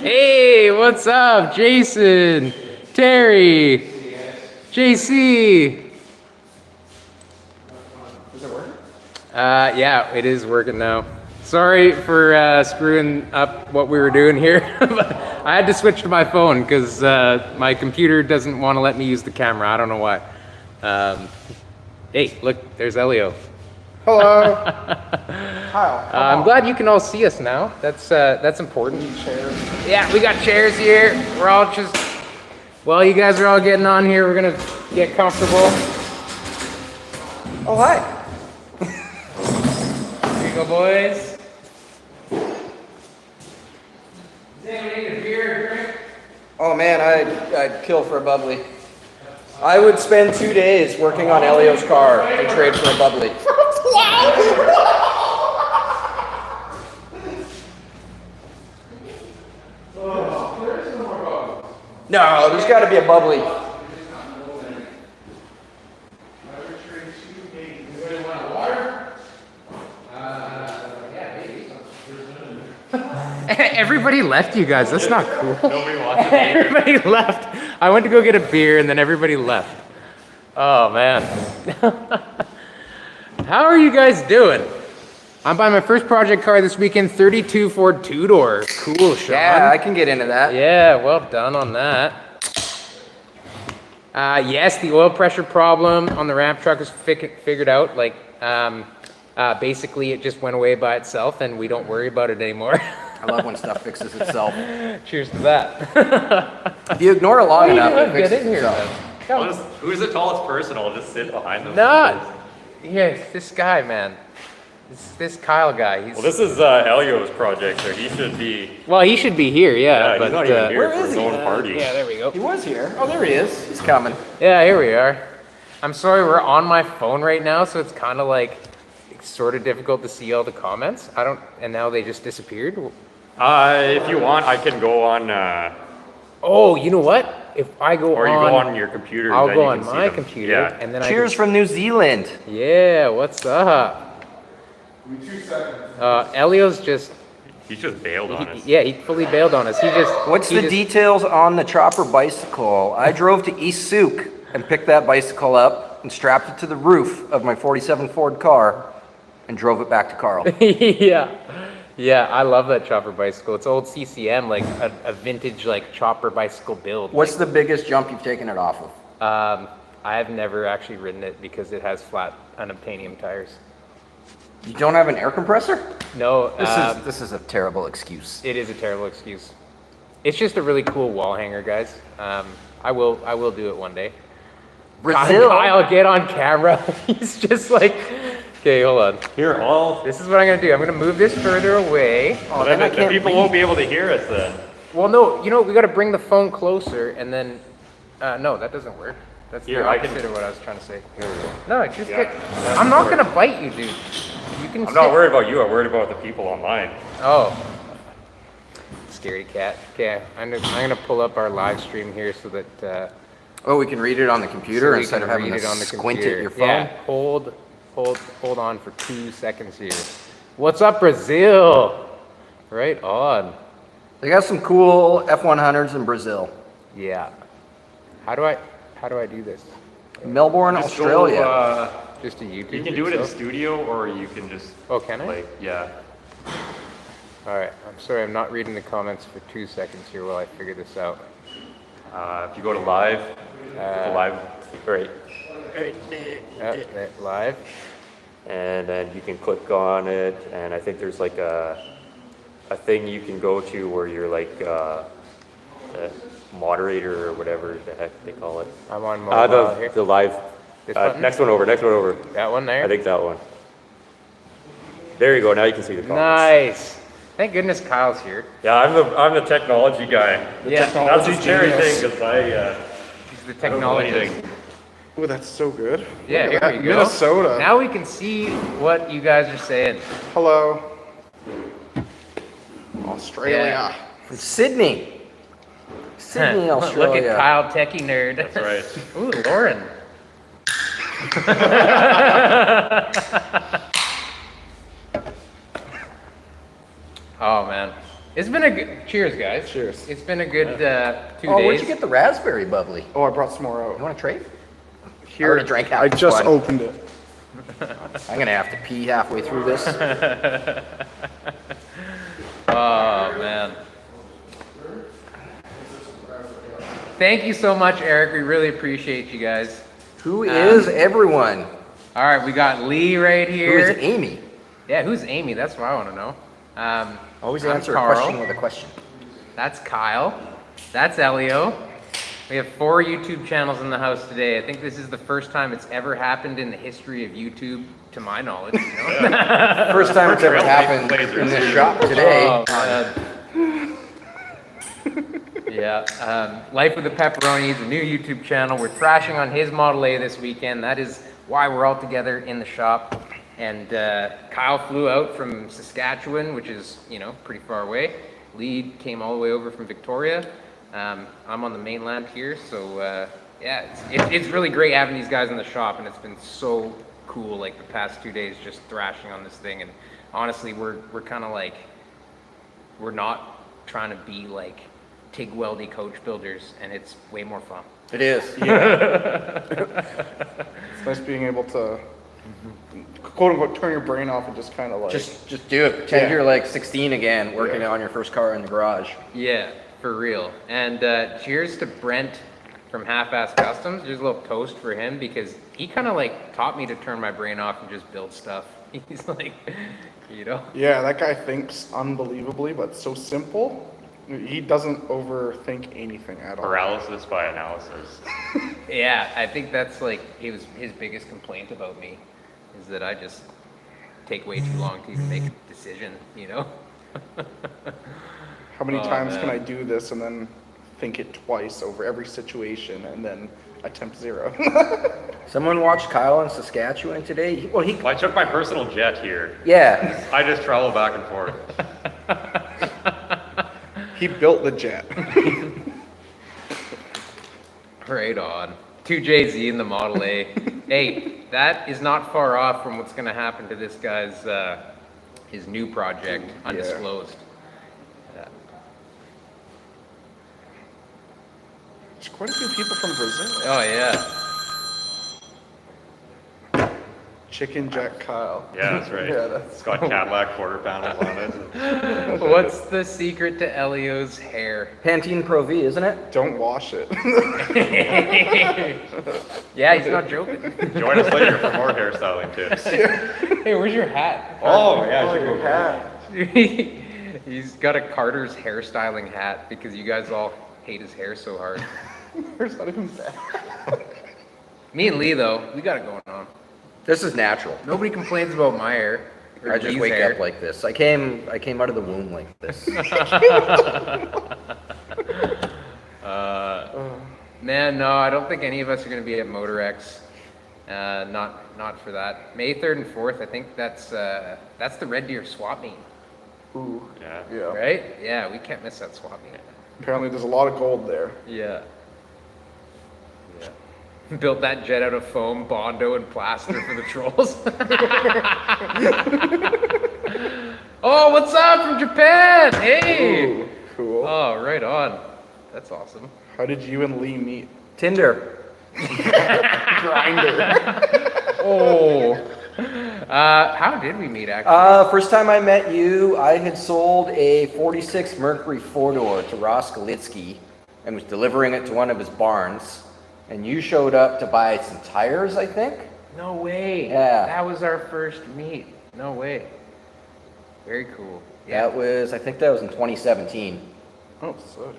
Hey, what's up, Jason, Terry, JC? Is it working? Yeah, it is working now. Sorry for screwing up what we were doing here. I had to switch to my phone because my computer doesn't want to let me use the camera. I don't know why. Hey, look, there's Elio. Hello. Kyle. I'm glad you can all see us now. That's important. Chairs. Yeah, we got chairs here. We're all just, well, you guys are all getting on here. We're gonna get comfortable. Oh, hi. Here you go, boys. Does anybody need a beer or drink? Oh man, I'd kill for a bubbly. I would spend 2 days working on Elio's car and trade for a bubbly. No, there's got to be a bubbly. Everybody left, you guys. That's not cool. Nobody wants it. Everybody left. I went to go get a beer and then everybody left. Oh man. How are you guys doing? I'm buying my first project car this weekend, 32 Ford two-door. Cool, Sean. Yeah, I can get into that. Yeah, well done on that. Yes, the oil pressure problem on the ramp truck is figured out. Like, basically it just went away by itself and we don't worry about it anymore. I love when stuff fixes itself. Cheers to that. If you ignore it long enough, it Get fixes in here, itself. man. Who's the tallest person? I'll just sit behind them. Not. Yeah, this guy, man. This Kyle guy. Well, this is Elio's project, so he should be. Well, he should be here, yeah. Yeah, but, he's not even here where for is his he? own party. Yeah, there we go. He was here. Oh, there he is. He's coming. Yeah, here we are. I'm sorry, we're on my phone right now, so it's kind of like sort of difficult to see all the comments. And now they just disappeared. If you want, I can go on. Oh, you know what? If I go Or you go on your computer. I'll then go you on can see my them. computer, Yeah. and then Cheers from New Zealand. Yeah, what's up? 2 seconds. Elio's just. He's just bailed on us. Yeah, he fully bailed on us. What's the details on the chopper bicycle? I drove to East Souk and picked that bicycle up and strapped it to the roof of my 47 Ford car and drove it back to Carl. Yeah, I love that chopper bicycle. It's old CCM, like a vintage like chopper bicycle build. What's the biggest jump you've taken it off of? I have never actually ridden it because it has flat unobtainium tires. You don't have an air compressor? No, This is a terrible excuse. it is a terrible excuse. It's just a really cool wall hanger, guys. I will do it one day. Brazil. Kyle, get on camera. He's just like, okay, hold on. Here, This is what I'm gonna do. I'm gonna move this further away. Oh, then then I the can't people read. won't be able to hear us then. Well, no, you know, we gotta bring the phone closer and then, no, that doesn't work. That's Here, the I can- opposite of what I was trying to say. No, just Yeah, get, that's I'm not correct. gonna bite you, dude. You can I'm not sit- worried about you. I'm worried about the people online. Oh. Scaredy cat. Okay, I'm gonna pull up our live stream here so that, Oh, we can read it on the computer so we instead can of having read to it on the squint computer. at your phone? Yeah, hold on for 2 seconds here. What's up, Brazil? Right on. They got some cool F100s in Brazil. Yeah. How do I do this? Melbourne, Just go, Australia. Just a YouTube. you can do it in itself? studio, or you can just. Oh, can I? Like, yeah. All right. I'm sorry. I'm not reading the comments for 2 seconds here while I figure this out. If you go to live, right, Live. and then you can click on it, and I think there's like a thing you can go to where you're like a moderator or whatever the heck they call it. I'm on mobile here. The live. This button? Next one over. That one there. I think that one. There you go. Now you can see the comments. Nice. Thank goodness Kyle's here. Yeah, I'm the technology guy. Yeah. That's a scary thing because He's the I don't know technologist. anything. Ooh, that's so good. Yeah, Look here at that. we go. Minnesota. Now we can see what you guys are saying. Hello. Australia. Yeah. From Sydney. Sydney, Look Australia. at Kyle, techie nerd. That's right. Ooh, Lauren. Oh man, it's been a good. Cheers, guys. Cheers. It's been a good 2 Oh, days. where'd you get the raspberry bubbly? Oh, I brought some more You out. want to trade? Here, I already drank half I this just one. opened it. I'm gonna have to pee halfway through this. Oh man. Thank you so much, Eric. We really appreciate you guys. Who is everyone? All right, we got Lee right Who here. is Amy? Yeah, who's Amy? That's what I want to know. Always I'm answer Carl. a question with a question. That's Kyle. That's Elio. We have 4 YouTube channels in the house today. I think this is the first time it's ever happened in the history of YouTube, to my knowledge. You know? First time it's ever happened in this shop today. Oh, man. Yeah. Life with the Pepperoni is a new YouTube channel. We're thrashing on his Model A this weekend. That is why we're all together in the shop. And Kyle flew out from Saskatchewan, which is, you know, pretty far away. Lee came all the way over from Victoria. I'm on the mainland here, so yeah, it's really great having these guys in the shop, and it's been so cool, like the past 2 days just thrashing on this thing. And honestly, we're kind of like, we're not trying to be like TIG weldy coach builders, and it's way more fun. It is. It's nice being able to, quote unquote, turn your brain off and just kind of like. Just do it. Pretend Yeah. you're like 16 again, working Yeah. on your first car in the garage. Yeah, for real. And cheers to Brent from Half-Ass Customs. There's a little toast for him because he kind of like taught me to turn my brain off and just build stuff. He's like, you know. Yeah, that guy thinks unbelievably, but so simple. He doesn't overthink anything at all. Paralysis by analysis. Yeah, I think that's like his biggest complaint about me is that I just take way too long to even make a decision, you know? How many Oh, times man. can I do this and then think it twice over every situation and then attempt 0? Someone watched Kyle in Saskatchewan today. Well, he. Well, I took my personal jet here. Yeah. I just travel back and forth. He built the jet. Right on. 2JZ in the Model A. Hey, that is not far off from what's going to happen to this guy's his new project, undisclosed. There's quite a few people from Brazil. Oh yeah. Chicken Jack Kyle. Yeah, that's right. Yeah, that's It's got Cadillac quarter panels on it. What's the secret to Elio's hair? Pantene Pro V, isn't it? Don't wash it. Yeah, he's not joking. Join us later for more hairstyling tips. Hey, where's your hat? Oh, yeah, I should go. He's got a Carter's hairstyling hat because you guys all hate his hair so hard. There's not even that. Me and Lee, though, we got it going on. This is natural. Nobody complains about my hair. or I just Lee's wake hair. up like this. I came out of the womb like this. Man, no, I don't think any of us are going to be at Motorex. Not for that. May 3rd and 4th, I think that's the Red Deer swap meet, Ooh. Yeah. Yeah. right? Yeah, we can't miss that swap meet. Apparently there's a lot of gold there. Yeah. Built that jet out of foam, Bondo, and plaster for the trolls. Oh, what's up from Japan? Hey! Ooh, cool. Oh, right on. That's awesome. How did you and Lee meet? Tinder. Grinder. Oh. How did we meet, actually? First time I met you, I had sold a 46 Mercury 4-door to Ross Galitsky and was delivering it to one of his barns. And you showed up to buy some tires, I think? No way. Yeah. That was our first meet. No way. Very cool. That was, I think that was in 2017. Oh, so.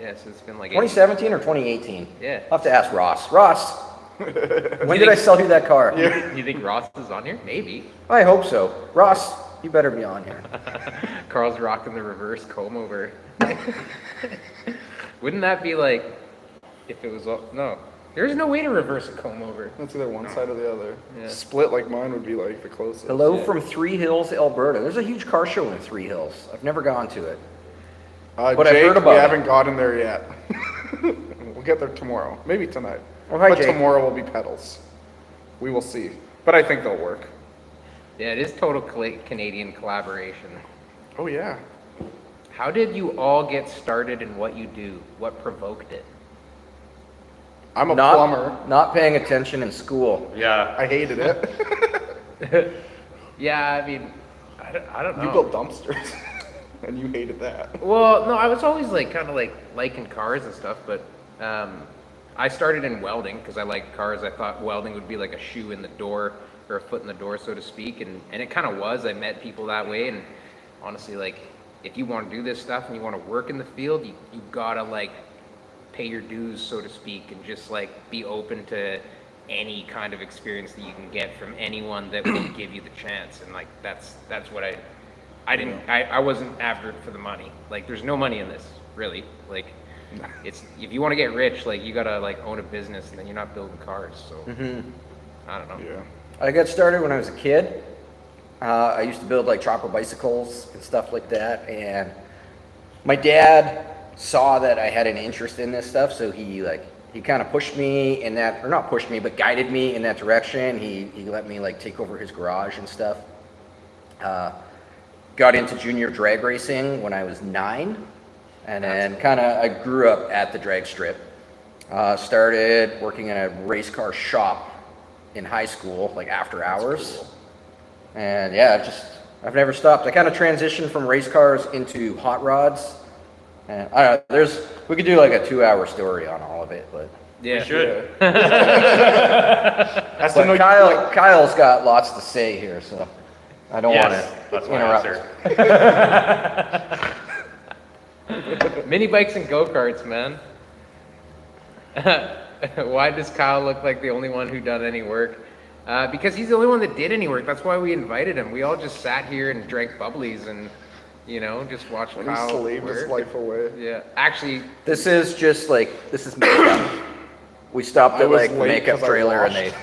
Yeah, so it's been like 2017 or 2018? Yeah. I'll have to ask Ross. Ross, when did I sell you that car? You think Ross is on here? Maybe. I hope so. Ross, you better be on here. Carl's rocking the reverse comb over. Wouldn't that be like, if it was, no. There's no way to reverse a comb over. That's either one side or the other. Yeah. Split like mine would be like the closest. Hello from Three Hills, Alberta. There's a huge car show in Three Hills. I've never gone to it. But I've Jake, heard about we it. haven't gotten there yet. We'll get there tomorrow. Maybe tonight. Oh, hi, but Jake. tomorrow will be pedals. We will see. But I think they'll work. Yeah, it is total Canadian collaboration. Oh, yeah. How did you all get started in what you do? What provoked it? I'm a plumber. Not paying attention in school. Yeah. I hated it. Yeah, I mean, I don't know. You built dumpsters. And you hated that. Well, no, I was always like kind of like liking cars and stuff, but I started in welding because I like cars. I thought welding would be like a shoe in the door or a foot in the door, so to speak, and it kind of was. I met people that way, and honestly, like, if you want to do this stuff and you want to work in the field, you gotta like pay your dues, so to speak, and just like be open to any kind of experience that you can get from anyone that will give you the chance. And like that's what I wasn't after it for the money. Like, there's no money in this, really. Like, it's, if you want to get rich, like, you gotta like own a business, and then you're not building cars. So I don't know. Yeah. I got started when I was a kid. I used to build like chopper bicycles and stuff like that, and my dad saw that I had an interest in this stuff, so he kind of pushed me in that, or not pushed me, but guided me in that direction. He let me like take over his garage and stuff. Got into junior drag racing when I was 9, and then kind of I grew up at the drag strip. Started working in a race car shop in high school, like after hours. Cool. And yeah, I've never stopped. I kind of transitioned from race cars into hot rods. And I don't know, we could do like a 2-hour story on all of it, but Yeah, We should. That's the but Kyle's got lots to say here, so I don't want That's to my interrupt. answer. Mini bikes and go-karts, man. Why does Kyle look like the only one who done any work? Because he's the only one that did any work. That's why we invited him. We all just sat here and drank bubblies and, just watched When Kyle he slaved his work. life away. Yeah, actually, This is makeup. We stopped I at was like the late makeup 'cause I trailer and washed.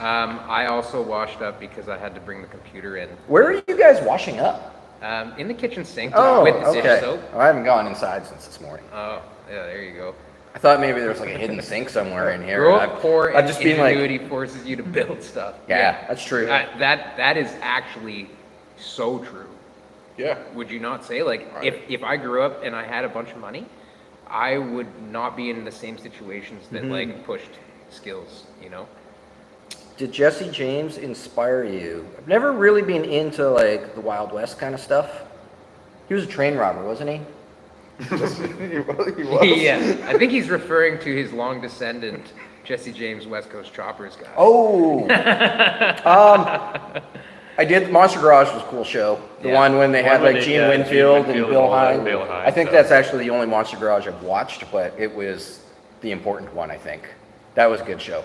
I also washed up because I had to bring the computer in. Where are you guys washing up? In the kitchen sink Oh, with the dish okay. soap. I haven't gone inside since this morning. Oh, yeah, there you go. I thought maybe there was like a hidden sink somewhere in here. Grow and up poor I've and just been like, ingenuity forces you to build stuff. yeah, that's true. That is actually so true. Yeah. Would you not say? Like, if I grew up and I had a bunch of money, I would not be in the same situations that like pushed skills, Did Jesse James inspire you? I've never really been into like the Wild West kind of stuff. He was a train robber, wasn't he? He was. Yeah, I think he's referring to his long descendant, Jesse James, West Coast Choppers guy. Oh, I did. Monster Garage was a cool show. The Yeah. one when they had When like they- Gene yeah, Winfield Gene and Winfield Bill and all that, Hine. Bill Hine I think stuff. that's actually the only Monster Garage I've watched, but it was the important one, I think. That was a good show.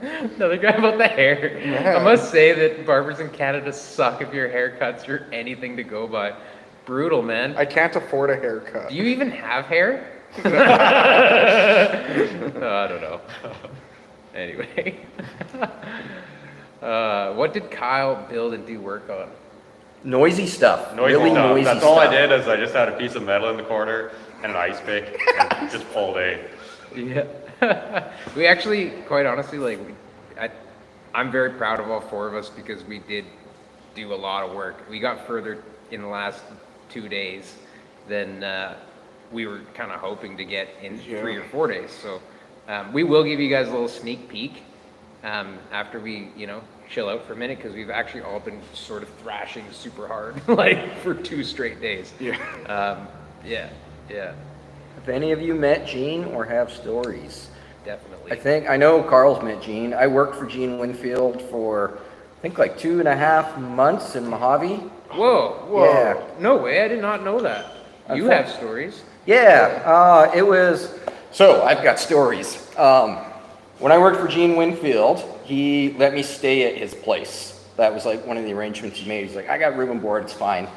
Another guy about the hair. Yeah. I must say that barbers in Canada suck if your haircuts are anything to go by. Brutal, man. I can't afford a haircut. Do you even have hair? I don't know. Anyway. What did Kyle build and do work on? Noisy stuff. Noisy really stuff. noisy That's stuff. all I did is I just had a piece of metal in the corner and an ice pick and just pulled a. Yeah. We actually, quite honestly, like, I'm very proud of all 4 of us because we did do a lot of work. We got further in the last 2 days than we were kind of hoping to get in 3 or 4 days. So we will give you guys a little sneak peek after we, chill out for a minute because we've actually all been sort of thrashing super hard, like for 2 straight days. Yeah. Yeah. Have any of you met Gene or have stories? Definitely. I know Carl's met Gene. I worked for Gene Winfield for, I think like 2.5 months in Mojave. Whoa. Yeah. No way, I did not know that. You have stories. Yeah, it was, so I've got stories. When I worked for Gene Winfield, he let me stay at his place. That was like one of the arrangements he made. He's like, I got room and board, it's fine.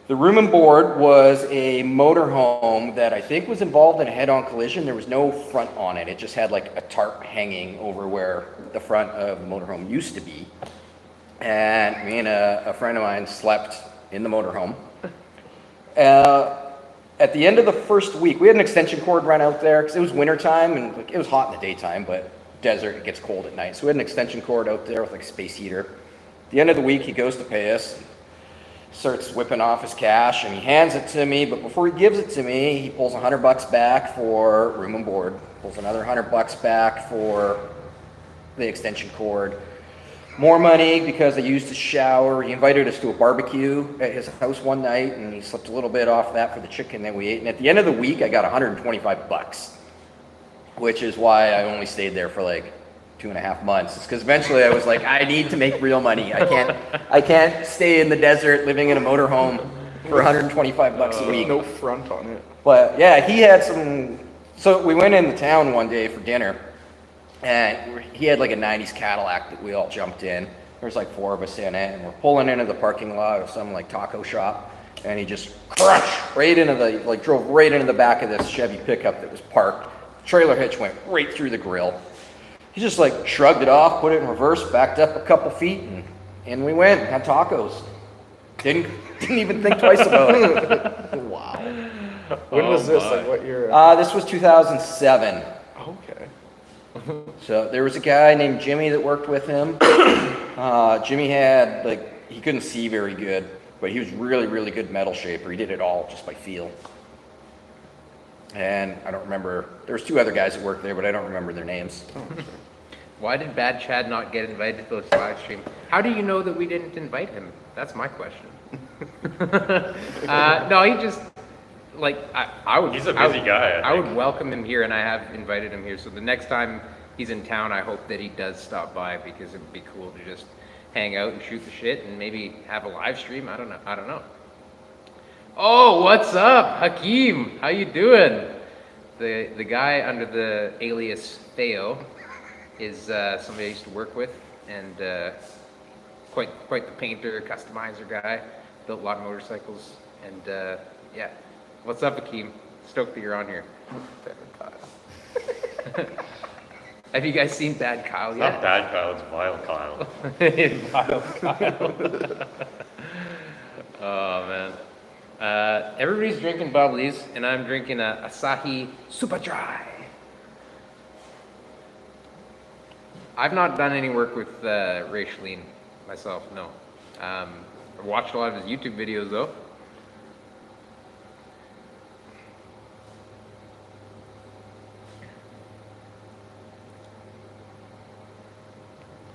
The room and board was a motorhome that I think was involved in a head-on collision. There was no front on it. It just had like a tarp hanging over where the front of the motorhome used to be. And me and a friend of mine slept in the motorhome. At the end of the first week, we had an extension cord run out there because it was wintertime and like, it was hot in the daytime, but desert, it gets cold at night. So we had an extension cord out there with like a space heater. At the end of the week, he goes to pay us, starts whipping off his cash, and he hands it to me. But before he gives it to me, he pulls $100 back for room and board, pulls another $100 back for the extension cord. More money because I used his shower. He invited us to a barbecue at his house one night, and he slipped a little bit off that for the chicken that we ate. And at the end of the week, I got $125, which is why I only stayed there for like 2.5 months. It's because eventually I was like, I need to make real money. I can't stay in the desert living in a motorhome for $125 a week. No front on it. But yeah, he had some. So we went into town one day for dinner. And he had like a 90s Cadillac that we all jumped in. There's like 4 of us in it, and we're pulling into the parking lot of some like taco shop, and he just crushed right into the, like drove right into the back of this Chevy pickup that was parked. Trailer hitch went right through the grill. He just like shrugged it off, put it in reverse, backed up a couple feet, and in we went, had tacos. Didn't even think twice about it. Wow. When was this? Like what year? This was 2007. Okay. So there was a guy named Jimmy that worked with him. Jimmy had, like, he couldn't see very good, but he was really, really good metal shaper. He did it all just by feel. And I don't remember, there was 2 other guys that worked there, but I don't remember their names. Why did Bad Chad not get invited to this live stream? How do you know that we didn't invite him? That's my question. No, he just, like, I would. He's a busy guy. I would welcome him here, and I have invited him here. So the next time he's in town, I hope that he does stop by, because it would be cool to just hang out and shoot the shit and maybe have a live stream. I don't know. Oh, what's up, Hakeem? How you doing? The guy under the alias Theo is somebody I used to work with, and quite the painter, customizer guy. Built a lot of motorcycles, and yeah. What's up, Hakeem? Stoked that you're on here. Have you guys seen Bad Kyle yet? Not Bad Kyle, it's Vile Kyle. Vile Kyle. Oh, man. Everybody's drinking bubblies, and I'm drinking a Asahi Super Dry. I've not done any work with Ray Schlien myself, no. I've watched a lot of his YouTube videos, though.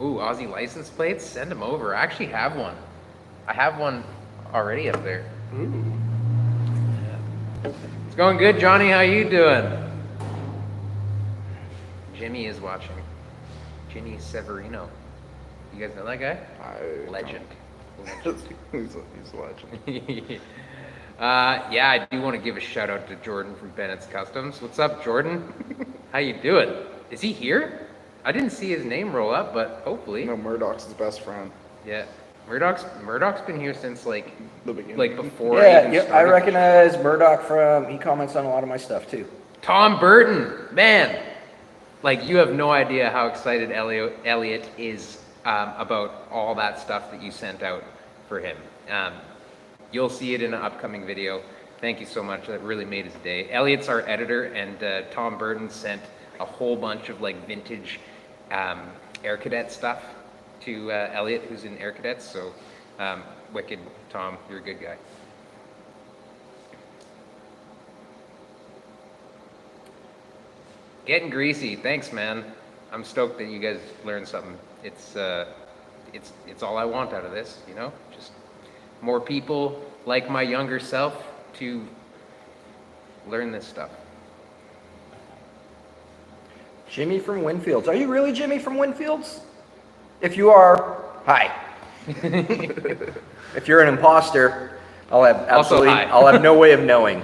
Ooh, Aussie license plates? Send them over. I actually have one. I have one already up there. Ooh. Yeah. It's going good, Johnny. How you doing? Jimmy is watching. Jimmy Severino. You guys know that guy? Legend. He's a legend. Yeah, I do want to give a shout out to Jordan from Bennett's Customs. What's up, Jordan? How you doing? Is he here? I didn't see his name roll up, but hopefully. No, Murdoch's his best friend. Yeah, Murdoch's been here since like The beginning. like before. Yeah, I recognize Murdoch from, he comments on a lot of my stuff too. Tom Burton, man, like you have no idea how excited Elliot is about all that stuff that you sent out for him. You'll see it in an upcoming video. Thank you so much. That really made his day. Elliot's our editor, and Tom Burton sent a whole bunch of like vintage Air Cadet stuff to Elliot, who's in Air Cadets. So wicked, Tom, you're a good guy. Getting greasy, thanks, man. I'm stoked that you guys learned something. It's all I want out of this, you know. Just more people like my younger self to learn this stuff. Jimmy from Winfields. Are you really Jimmy from Winfields? If you are, hi. If you're an imposter, I'll have no way of knowing.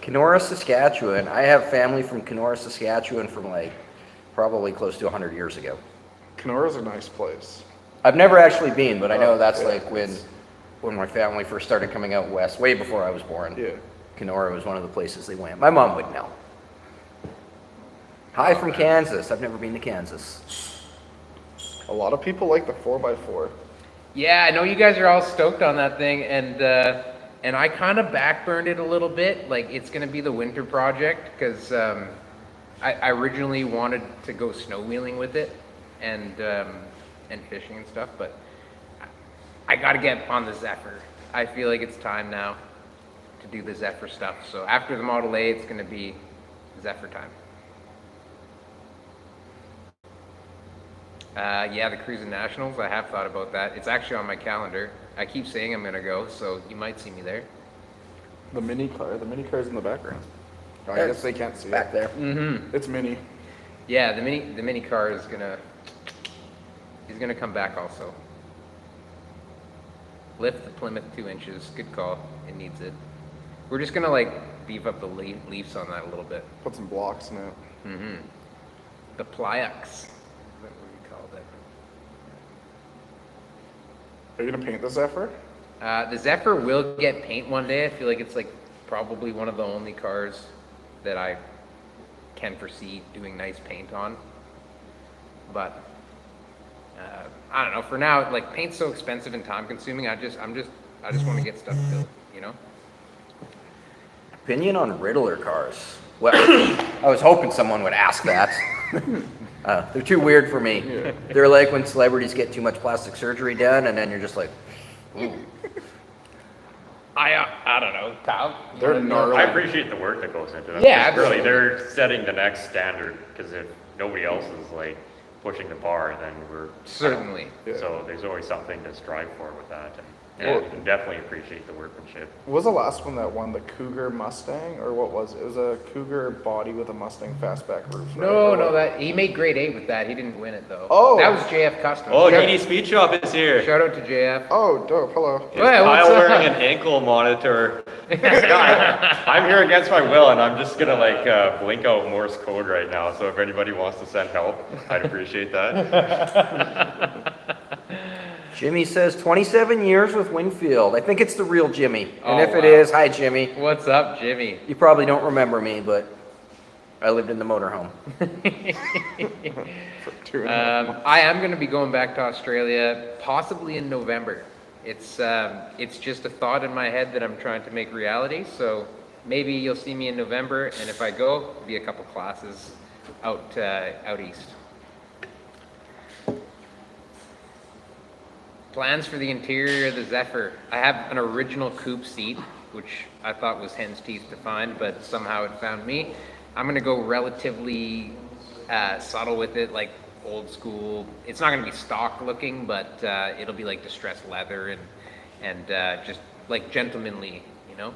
Kenora, Saskatchewan. I have family from Kenora, Saskatchewan from like probably close to 100 years ago. Kenora's a nice place. I've never actually been, but I know that's yeah, like when my family first started coming out west, way before I was born. Yeah. Kenora was one of the places they went. My mom would know. Hi from Kansas. I've never been to Kansas. A lot of people like the 4x4. Yeah, I know you guys are all stoked on that thing, and I kind of backburned it a little bit. Like, it's going to be the winter project, because I originally wanted to go snow wheeling with it and fishing and stuff, but I got to get on the Zephyr. I feel like it's time now to do the Zephyr stuff. So after the Model A, it's going to be Zephyr time. Yeah, the Cruising Nationals, I have thought about that. It's actually on my calendar. I keep saying I'm going to go, so you might see me there. The mini car's in the background. I guess they can't see Back it. there. Mm-hmm. It's mini. Yeah, the mini car is he's gonna come back also. Lift the Plymouth 2 inches. Good call. It needs it. We're just gonna like beef up the leaves on that a little bit. Put some blocks in it. Mm-hmm. The Plyax. Is that what we called it? Are you gonna paint the Zephyr? The Zephyr will get paint one day. I feel like it's like probably one of the only cars that I can foresee doing nice paint on. But I don't know. For now, like paint's so expensive and time consuming. I just want to get stuff built. You know. Opinion on Riddler cars? Well, I was hoping someone would ask that. They're too weird for me. Yeah. They're like when celebrities get too much plastic surgery done, and then you're just like, ooh. I don't know, Kyle. They're gnarly. I appreciate the work that goes into them. Yeah, Really, absolutely. they're setting the next standard, because if nobody else is like pushing the bar, then we're Certainly. Yeah. So there's always something to strive for with that. And Yeah. you can definitely appreciate the workmanship. What was the last one that won, the Cougar Mustang, or what was it? It was a Cougar body with a Mustang fastback roof. Right? No, Or no, what? that he made grade 8 with that. He didn't win it though. Oh. That was JF Custom. Oh, shout, GD Speed Shop is here. shout out to JF. Oh, dope. Hello. Is Hey, what's Kyle up? wearing an ankle monitor? I'm here against my will, and I'm just gonna like blink out Morse code right now. So if anybody wants to send help, I'd appreciate that. Jimmy says 27 years with Winfield. I think it's the real Jimmy. And Oh, if it wow. is, hi Jimmy. What's up, Jimmy? You probably don't remember me, but I lived in the motorhome. For 2.5 months. I am going to be going back to Australia, possibly in November. It's just a thought in my head that I'm trying to make reality. So maybe you'll see me in November, and if I go, it'll be a couple classes out east. Plans for the interior of the Zephyr. I have an original coupe seat, which I thought was hen's teeth to find, but somehow it found me. I'm gonna go relatively subtle with it, like old school. It's not gonna be stock looking, but it'll be like distressed leather and just like gentlemanly, you know?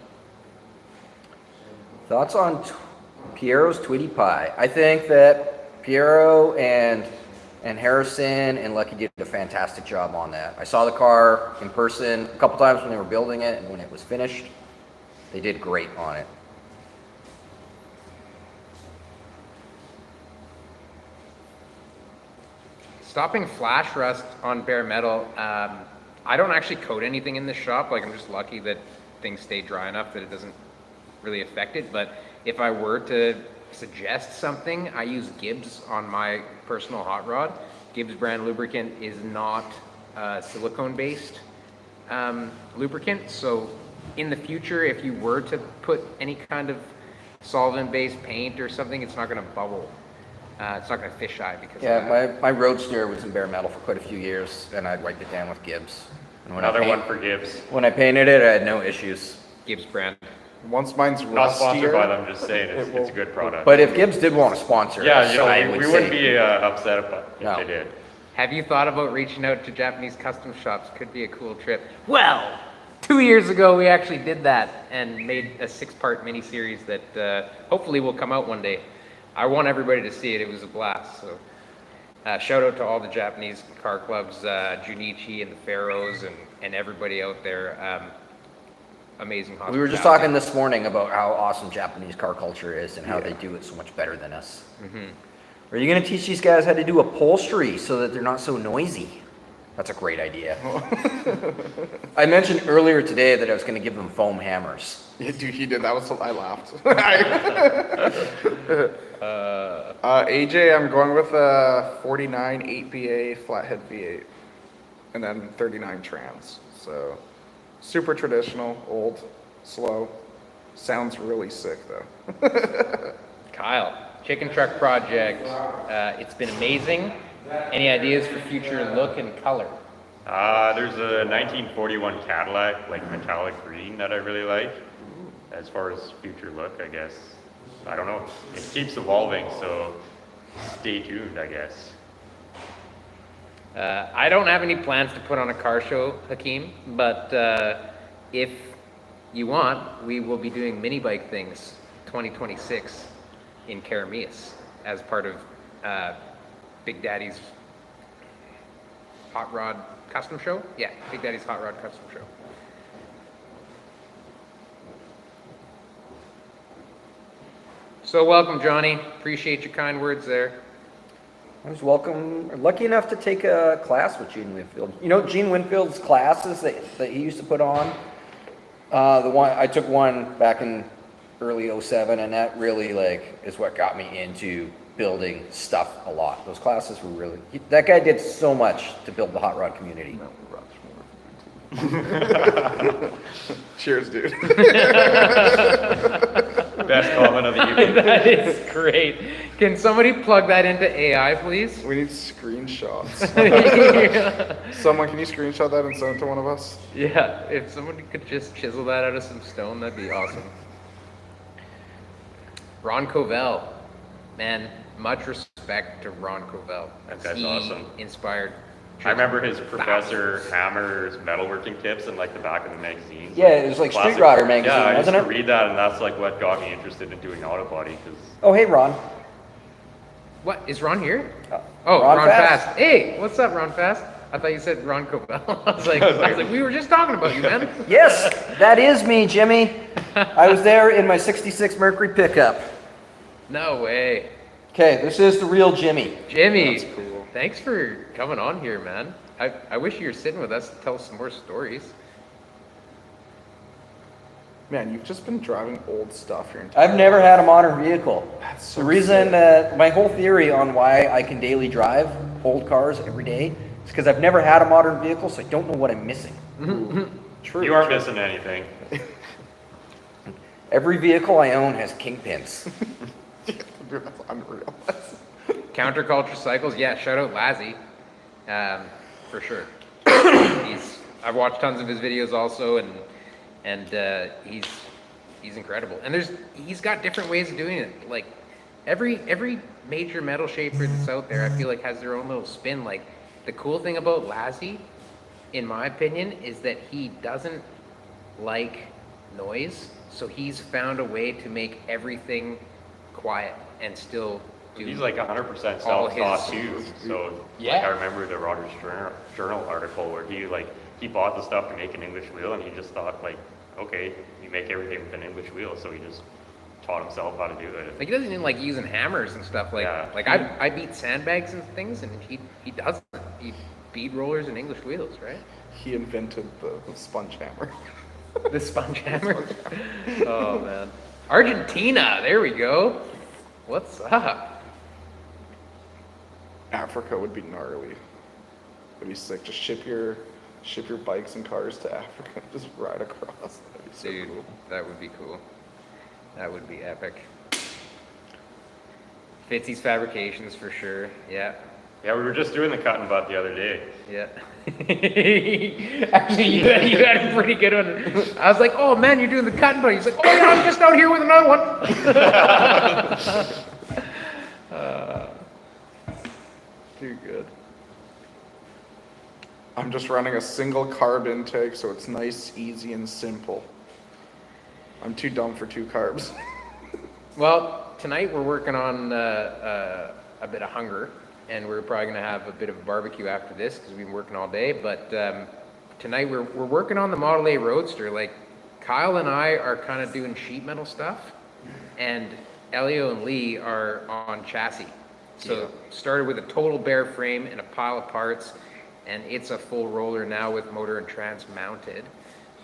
Thoughts on Piero's Tweety Pie? I think that Piero and Harrison and Lucky did a fantastic job on that. I saw the car in person a couple times when they were building it, and when it was finished, they did great on it. Stopping flash rust on bare metal. I don't actually coat anything in this shop. Like I'm just lucky that things stay dry enough that it doesn't really affect it. But if I were to suggest something, I use Gibbs on my personal hot rod. Gibbs brand lubricant is not silicone based lubricant. So in the future, if you were to put any kind of solvent based paint or something, it's not going to bubble. It's not going to fisheye because of Yeah, that. my Roadster was in bare metal for quite a few years, and I'd wipe it down with Gibbs. And Another one for Gibbs. When I painted it, I had no issues. Gibbs brand. Once mine's Not sponsored by rustier, them, just saying it's a good product. But if Gibbs did want to sponsor yeah, us, you know, I we would wouldn't say, be upset if No. they did. Have you thought about reaching out to Japanese custom shops? Could be a cool trip. Well, 2 years ago we actually did that and made a 6-part miniseries that hopefully will come out one day. I want everybody to see it. It was a blast. So shout out to all the Japanese car clubs, Junichi and the Pharaohs and everybody out there. Amazing hospitality. we were just talking this morning about how awesome Japanese car culture is and how they do it so much better than us. Mm-hmm. Are you going to teach these guys how to do upholstery so that they're not so noisy? That's a great idea. I mentioned earlier today that I was going to give them foam hammers. yeah, dude, he did. That was I laughed. AJ, I'm going with a 49 8BA flathead V8, and then 39 trans. So super traditional, old, slow. Sounds really sick though. Kyle, chicken truck project. It's been amazing. Any ideas for future look and color? There's a 1941 Cadillac, like metallic green, that I really like. As far as future look, I guess. I don't know. It keeps evolving, so stay tuned, I guess. I don't have any plans to put on a car show, Hakeem, but if you want, we will be doing mini bike things 2026 in Karamias as part of Big Daddy's Hot Rod Custom Show? Yeah, Big Daddy's Hot Rod Custom Show. So welcome, Johnny. Appreciate your kind words there. I was lucky enough to take a class with Gene Winfield. You know, Gene Winfield's classes that he used to put on? I took one back in early 07, and that really is what got me into building stuff a lot. Those classes were really, that guy did so much to build the hot rod community. Cheers, dude. Best comment of the evening. That is great. Can somebody plug that into AI, please? We need screenshots. Someone, can you screenshot that and send it to one of us? Yeah, if somebody could just chisel that out of some stone, that'd be awesome. Ron Covell, man, much respect to Ron Covell. That guy's He awesome. Inspired. I remember his Professor Hammer's metalworking tips in like the back of the magazine. Yeah, it was like Street Rodder magazine, yeah, I used wasn't to it? read that, and that's like what got me interested in doing auto body. Cause Oh, hey, Ron. What, is Ron here? Oh, Oh, Ron Ron Fast. Fast. Hey, what's up, Ron Fast? I thought you said Ron Covell. I was like, we were just talking about you, man. Yes, that is me, Jimmy. I was there in my 66 Mercury pickup. No way. Okay, this is the real Jimmy. Jimmy, That's cool. thanks for coming on here, man. I wish you were sitting with us to tell us some more stories. Man, you've just been driving old stuff your entire I've never had a modern vehicle. That's so The reason that my whole theory on why I can daily drive old cars every day is because I've never had a modern vehicle, so I don't know what I'm missing. True. you aren't missing anything. Every vehicle I own has kingpins. Dude, that's unreal. Counterculture Cycles, yeah, shout out Lazzy, for sure. I've watched tons of his videos also, and he's incredible. And he's got different ways of doing it. Like every major metal shaper that's out there, I feel like has their own little spin. Like the cool thing about Lazzy, in my opinion, is that he doesn't like noise, so he's found a way to make everything quiet and still do. He's like 100% all self-taught his- too. So Yeah. like I remember the Roadster Journal article where he bought the stuff to make an English wheel, and he just thought like, okay, you make everything with an English wheel, so he just taught himself how to do it. Like he doesn't even like using hammers and stuff. Like Yeah. like I beat sandbags and things, and he doesn't. He bead rollers and English wheels, right? He invented the sponge hammer. The sponge hammer. Oh man, Argentina. There we go. What's up? Africa would be gnarly. It'd be sick. Just ship your bikes and cars to Africa and just ride across. That'd be so Dude, cool. that would be cool. That would be epic. Fitzy's Fabrications for sure. Yeah. Yeah, we were just doing the cut and butt the other day. Yeah. Actually, you had a pretty good one. I was like, oh man, you're doing the cut and butt. He's like, oh yeah, I'm just out here with another one. Too good. I'm just running a single carb intake, so it's nice, easy, and simple. I'm too dumb for 2 carbs. Well, tonight we're working on a bit of hunger, and we're probably going to have a bit of a barbecue after this because we've been working all day. But tonight we're working on the Model A Roadster. Like Kyle and I are kind of doing sheet metal stuff, and Elio and Lee are on chassis. So started with a total bare frame and a pile of parts, and it's a full roller now with motor and trans mounted.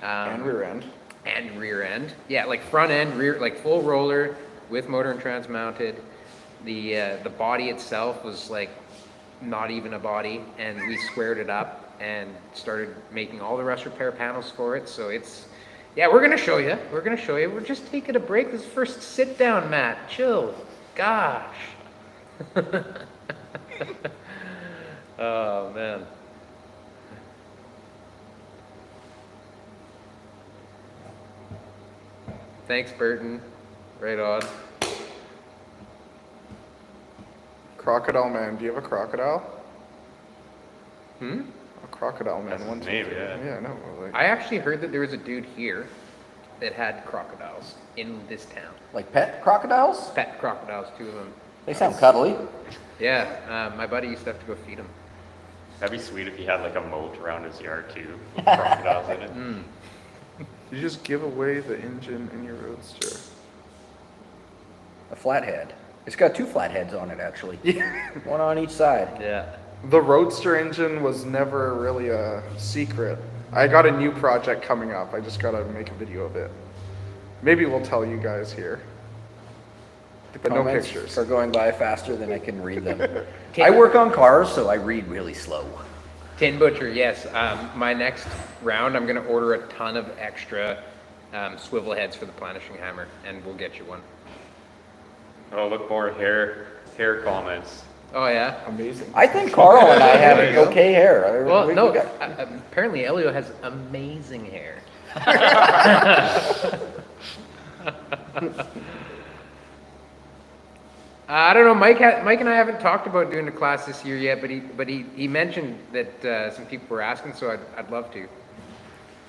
And rear end. And rear end. Yeah, like front end, rear, like full roller with motor and trans mounted. The body itself was like not even a body, and we squared it up and started making all the rust repair panels for it. So it's, yeah, we're gonna show you. We're just taking a break. This is first sit down, Matt. Chill. Gosh. Oh, man. Thanks, Burton. Right on. Crocodile Man. Do you have a crocodile? Hmm? A crocodile man. That's One, his two, name, three. yeah. Yeah, no. Like, I actually heard that there was a dude here that had crocodiles in this town. Like pet crocodiles? Pet crocodiles, 2 of them. They sound cuddly. Yeah, my buddy used to have to go feed them. That'd be sweet if he had like a moat around his yard too, with crocodiles in it. you just give away the engine in your Roadster. A flathead. It's got 2 flatheads on it, actually. One on each side. Yeah. The Roadster engine was never really a secret. I got a new project coming up. I just gotta make a video of it. Maybe we'll tell you guys here. But no Comments pictures. are going by faster than I can read them. I work on cars, so I read really slow. Tin Butcher, yes. My next round, I'm going to order a ton of extra swivel heads for the planishing hammer, and we'll get you one. Oh, look more hair comments. Oh, yeah? Amazing. I think Carl and I have There you go. okay hair. Well, We no, got- apparently Elio has amazing hair. I don't know. Mike and I haven't talked about doing a class this year yet, but he mentioned that some people were asking, so I'd love to.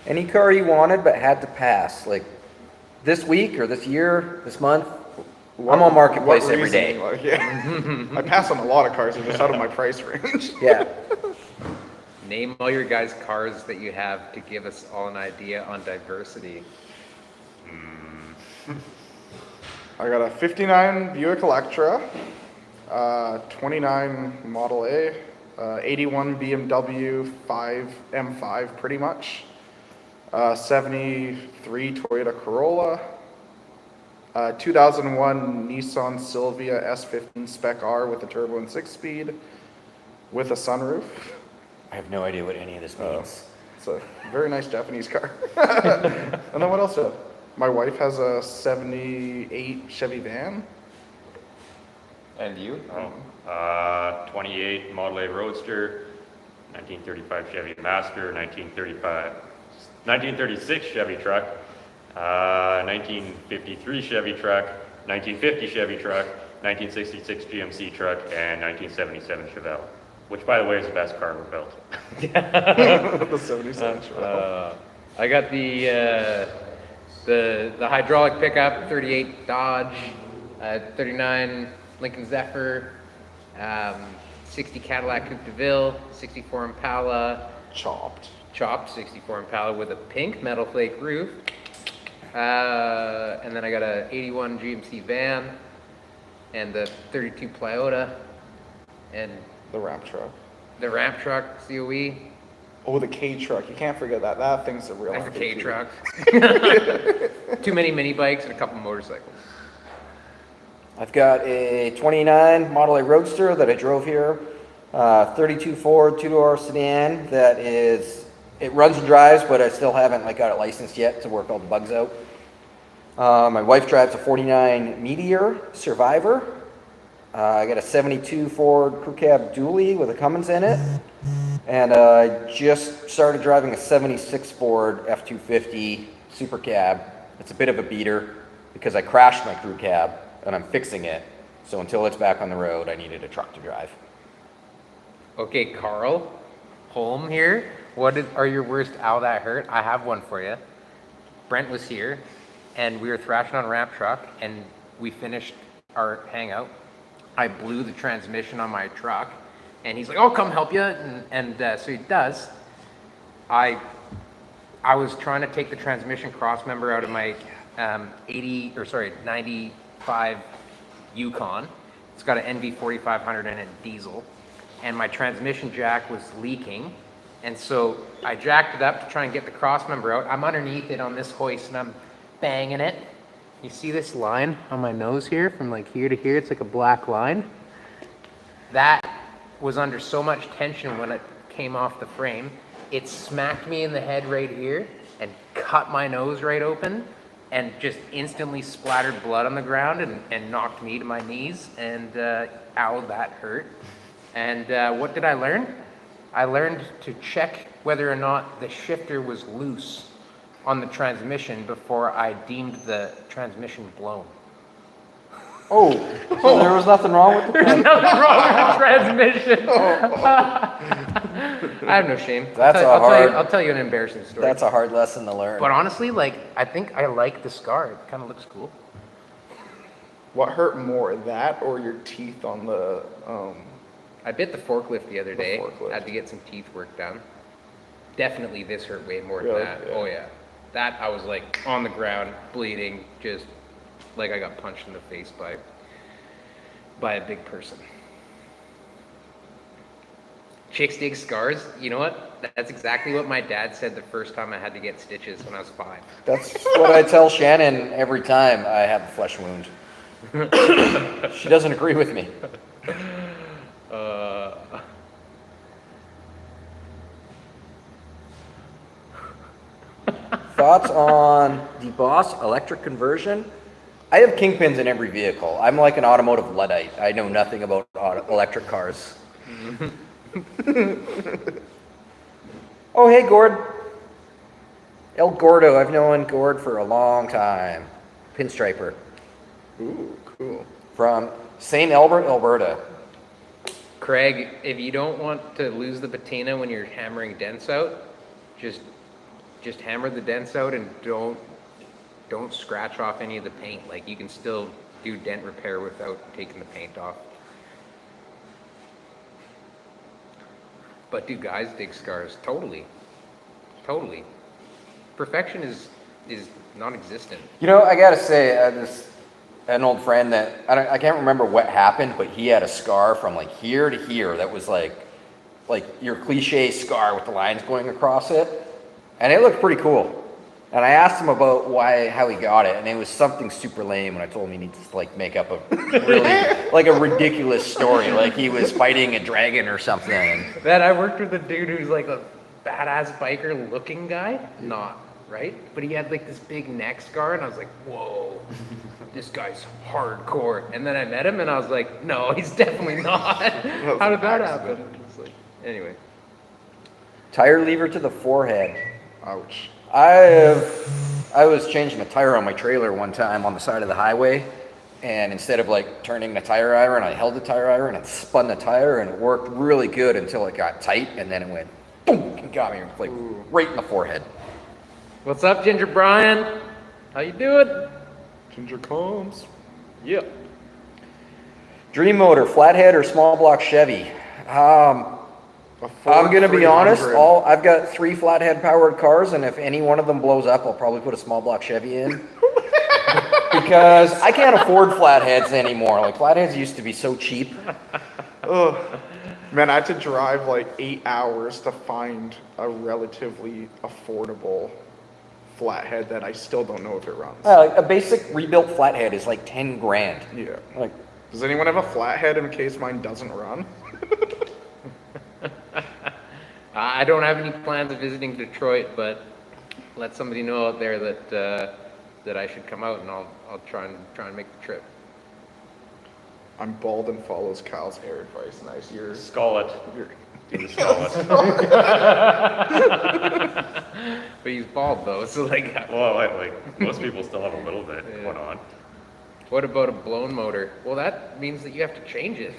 Any car you wanted but had to pass, like this week or this year, this month. I'm on Marketplace What every day. reasoning, like, yeah. I pass on a lot of cars. They're just out of my price range. Yeah. Name all your guys' cars that you have to give us all an idea on diversity. I got a 59 Buick Electra, 29 Model A, 81 BMW 5 M5 pretty much, 73 Toyota Corolla, 2001 Nissan Silvia S15 Spec R with a turbo and 6-speed with a sunroof. I have no idea what any of this means. It's a very nice Japanese car. And then what else? My wife has a 78 Chevy van. And you? 28 Model A Roadster, 1935 Chevy Master, 1936 Chevy truck, 1953 Chevy truck, 1950 Chevy truck, 1966 GMC truck, and 1977 Chevelle, which by the way is the best car ever built. The 77 Chevelle. I got the hydraulic pickup, 38 Dodge, 39 Lincoln Zephyr, 60 Cadillac Coupe de Ville, 64 Impala, chopped 64 Impala with a pink metal flake roof, and then I got a 81 GMC van, and the 32 Toyota, and The ramp truck. the ramp truck COE. Oh, the K truck. You can't forget that. That thing's a real That's a K MVP. truck. Too many mini bikes and a couple motorcycles. I've got a 29 Model A Roadster that I drove here, 32 Ford 2-door sedan that is, it runs and drives, but I still haven't got it licensed yet to work all the bugs out. My wife drives a 49 Meteor Survivor. I got a 72 Ford Crew Cab Dually with a Cummins in it. And I just started driving a 76 Ford F-250 Super Cab. It's a bit of a beater because I crashed my crew cab and I'm fixing it. So until it's back on the road, I needed a truck to drive. Okay, Carl Holm here. What are your worst ow that hurt? I have one for you. Brent was here, and we were thrashing on a ramp truck, and we finished our hangout. I blew the transmission on my truck, and he's like, "Oh, come help you," and so he does. I was trying to take the transmission cross member out of my 95 Yukon. It's got an NV 4500 in it, diesel, and my transmission jack was leaking, and so I jacked it up to try and get the cross member out. I'm underneath it on this hoist, and I'm banging it. You see this line on my nose here, from here to here? It's like a black line. That was under so much tension when it came off the frame. It smacked me in the head right here and cut my nose right open. and just instantly splattered blood on the ground and knocked me to my knees. And ow, that hurt. And what did I learn? I learned to check whether or not the shifter was loose on the transmission before I deemed the transmission blown. Oh, so there was nothing wrong with the There's nothing wrong with the transmission. I have no shame. I'll tell you an embarrassing story. That's a hard lesson to learn. But honestly, like, I think I like the scar. It kind of looks cool. What hurt more, that or your teeth on the? I bit the forklift the other day. forklift. Had to get some teeth work done. Definitely, this hurt way more than Really? that. Yeah. Oh yeah, that I was like on the ground, bleeding, just like I got punched in the face by a big person. Chicks dig scars. You know what? That's exactly what my dad said the first time I had to get stitches when I was 5. That's what I tell Shannon every time I have a flesh wound. She doesn't agree with me. Thoughts on the Boss electric conversion? I have kingpins in every vehicle. I'm like an automotive Luddite. I know nothing about electric cars. Oh, hey, Gord. El Gordo. I've known Gord for a long time. Pinstriper. Ooh, cool. From St. Albert, Alberta. Craig, if you don't want to lose the patina when you're hammering dents out, just hammer the dents out and don't scratch off any of the paint. Like, you can still do dent repair without taking the paint off. But do guys dig scars? Totally. Perfection is non-existent. You know, I gotta say, an old friend that, I can't remember what happened, but he had a scar from like here to here that was like your cliche scar with the lines going across it. And it looked pretty cool. And I asked him about how he got it, and it was something super lame. And I told him he needs to like make up a really like a ridiculous story, like he was fighting a dragon or something. Man, I worked with a dude who's like a badass biker looking guy. Not, right? But he had like this big neck scar, and I was like, whoa, this guy's hardcore. And then I met him, and I was like, no, he's definitely not. How did that happen? It's like, anyway. Tire lever to the forehead. Ouch. I was changing a tire on my trailer one time on the side of the highway, and instead of like turning the tire iron, I held the tire iron and spun the tire, and it worked really good until it got tight, and then it went boom and got me like right in the forehead. What's up, Ginger Brian? How you doing? Ginger comes. Yeah. Dream motor, flathead or small block Chevy? I'm gonna be honest. I've got 3 flathead powered cars, and if any one of them blows up, I'll probably put a small block Chevy in. Because I can't afford flatheads anymore. Like, flatheads used to be so cheap. Ugh. Man, I had to drive like 8 hours to find a relatively affordable flathead that I still don't know if it runs. Like a basic rebuilt flathead is like 10 grand. Yeah. Like, does anyone have a flathead in case mine doesn't run? I don't have any plans of visiting Detroit, but let somebody know out there that I should come out, and I'll try and make the trip. I'm bald and follows Kyle's hair advice. Nice. You're Skull it. you're Do the skull it. But he's bald though, so like. Well, like most people still have a little bit going on. What about a blown motor? Well, that means that you have to change it.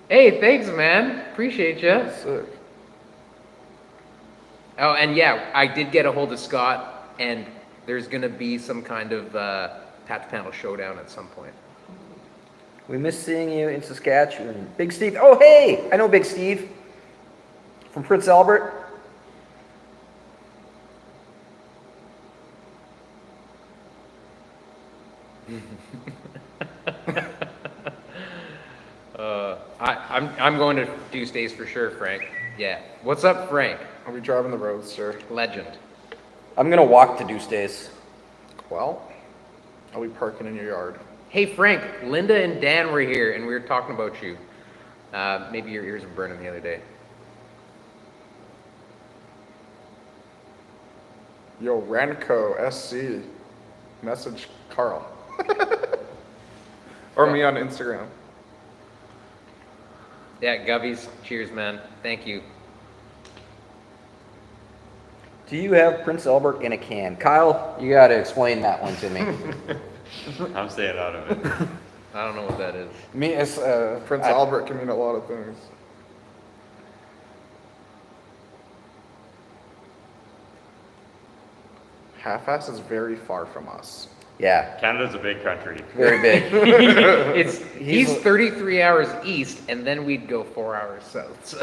Hey, thanks, man. Appreciate you. sick. Oh, and yeah, I did get a hold of Scott, and there's gonna be some kind of patch panel showdown at some point. we miss seeing you in Saskatchewan. Big Steve. Oh, hey! I know Big Steve. From Prince Albert. I'm going to Tuesdays for sure, Frank. Yeah. What's up, Frank? I'll be driving the Roadster. Legend. I'm gonna walk to Deuce Days. Well, I'll be parking in your yard. Hey, Frank. Linda and Dan were here, and we were talking about you. Maybe your ears were burning the other day. Yo, Renko SC. Message Carl. Or me on Instagram. Yeah, Gubbies. Cheers, man. Thank you. Do you have Prince Albert in a can? Kyle, you got to explain that one to me. I'm staying out of it. I don't know what that is. Me, it's, Prince Albert can mean a lot of things. Half-ass is very far from us. Yeah, Canada's a big country. very big. He's 33 hours east, and then we'd go 4 hours south. So,